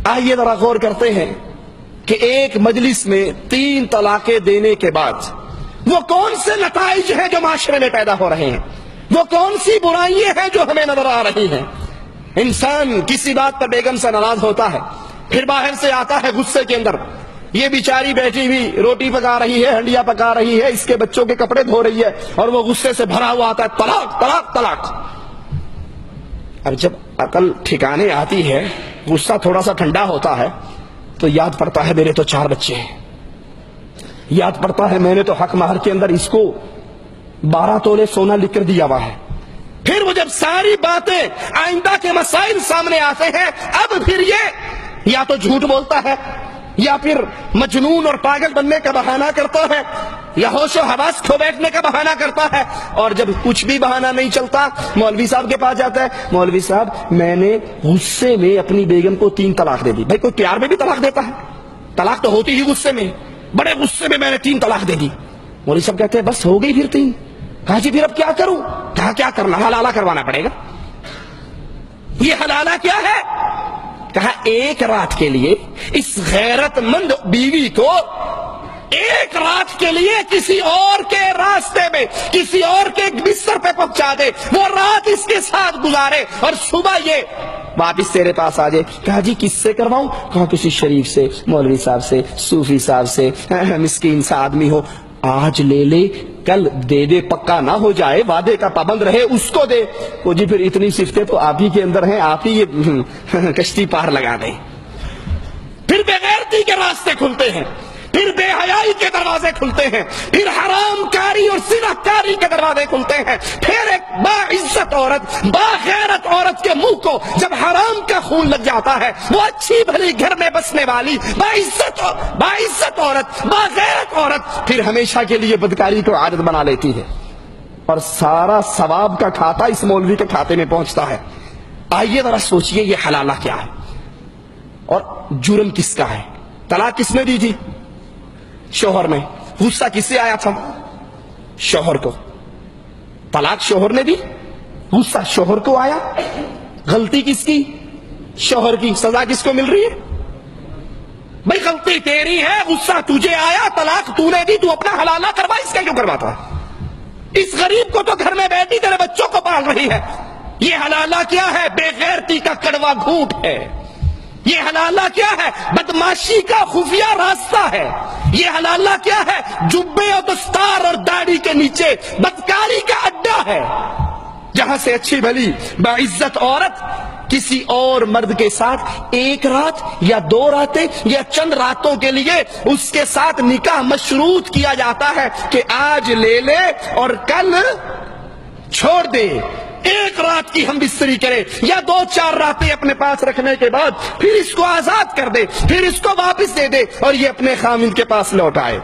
آئیے ذرا غور کرتے ہیں کہ ایک مجلس میں 3 طلاقیں دینے کے بعد وہ کون سے نتائج ہیں جو معاشرے میں پیدا ہو رہے ہیں، وہ کون سی برائیاں ہیں جو ہمیں نظر آ رہی ہیں۔ انسان کسی بات پر بیگم سے ناراض ہوتا ہے، پھر باہر سے آتا ہے غصے کے اندر، یہ بیچاری بیٹھی ہوئی روٹی پکا رہی ہے، ہنڈیا پکا رہی ہے، اس کے بچوں کے کپڑے دھو رہی ہے، اور وہ غصے سے بھرا ہوا آتا ہے، طلاق طلاق طلاق۔ اب جب عقل ٹھکانے آتی ہے، غصہ تھوڑا سا ٹھنڈا ہوتا ہے، تو یاد پڑتا ہے میرے تو 4 بچے ہیں، یاد پڑتا ہے میں نے تو حق مہر کے اندر اس کو 12 تولے سونا لکھ کر دیا ہوا ہے۔ پھر وہ جب ساری باتیں آئندہ کے مسائل سامنے آتے ہیں، اب پھر یہ یا تو جھوٹ بولتا ہے، یا پھر مجنون اور پاگل بننے کا بہانہ کرتا ہے، یا ہوش و حواس کھو بیٹھنے کا بہانہ کرتا ہے، اور جب کچھ بھی بہانہ نہیں چلتا مولوی صاحب کے پاس جاتا ہے، مولوی صاحب میں نے غصے میں اپنی بیگم کو 3 طلاق دے دی۔ بھائی کوئی پیار میں بھی طلاق دیتا ہے؟ طلاق تو ہوتی ہی غصے میں، بڑے غصے میں نے 3 طلاق دے دی۔ مولوی صاحب کہتے ہیں بس ہو گئی پھر 3۔ کہا جی پھر اب کیا کروں؟ کہا کیا کرنا، حلالہ کروانا پڑے گا۔ یہ حلالہ کیا ہے؟ کہا ایک رات کے لیے اس غیرت مند بیوی کو ایک رات کے لیے کسی اور کے راستے میں، کسی اور کے بستر پہ پہنچا دے، وہ رات اس کے ساتھ گزارے، اور صبح یہ واپس تیرے پاس آ جائے۔ کہا جی کس سے کرواؤں؟ کہا کسی شریف سے، مولوی صاحب سے، صوفی صاحب سے، مسکین سا آدمی ہو، آج لے لے کل دے دے، پکا نہ ہو جائے، وعدے کا پابند رہے، اس کو دے۔ وہ جی پھر اتنی صفتیں تو آپ ہی کے اندر ہیں، آپ ہی یہ کشتی پار لگا دیں۔ پھر بے غیرتی کے راستے کھلتے ہیں، پھر بے حیائی کے دروازے کھلتے ہیں، پھر حرام کاری اور زنا کاری کے دروازے کھلتے ہیں۔ پھر ایک باعزت عورت، باغیرت عورت کے منہ کو جب حرام کا خون لگ جاتا ہے، وہ اچھی بھلی گھر میں بسنے والی باعزت عورت، باغیرت عورت پھر ہمیشہ کے لیے بدکاری کو عادت بنا لیتی ہے، اور سارا ثواب کا کھاتا اس مولوی کے کھاتے میں پہنچتا ہے۔ آئیے ذرا سوچئے یہ حلالہ کیا ہے اور جرم کس کا ہے؟ طلاق کس نے دی تھی؟ شوہر نے۔ غصہ کس سے آیا تھا؟ شوہر کو۔ طلاق شوہر نے دی، غصہ شوہر کو آیا۔ غلطی کس کی؟ شوہر کی۔ سزا کس کو مل رہی ہے؟ بھائی غلطی تیری ہے، غصہ تجھے آیا، طلاق تو نے دی، تو اپنا حلالہ کروا، اس کا کیوں کرواتا؟ اس غریب کو تو گھر میں بیٹھی تیرے بچوں کو پال رہی ہے۔ یہ حلالہ کیا ہے؟ بے غیرتی کا کڑوا گھونٹ ہے۔ یہ حلالہ کیا ہے؟ بدماشی کا خفیہ راستہ ہے۔ یہ حلالہ کیا ہے؟ جبے اور دستار اور داڑھی کے نیچے بدکاری کا اڈا ہے، جہاں سے اچھی بھلی باعزت عورت کسی اور مرد کے ساتھ ایک رات یا 2 راتیں یا چند راتوں کے لیے اس کے ساتھ نکاح مشروط کیا جاتا ہے کہ آج لے لے اور کل چھوڑ دے۔ ایک رات کی ہم بستری کرے یا 2-4 راتیں اپنے پاس رکھنے کے بعد پھر اس کو آزاد کر دے، پھر اس کو واپس دے دے، اور یہ اپنے خاوند کے پاس لوٹ آئے۔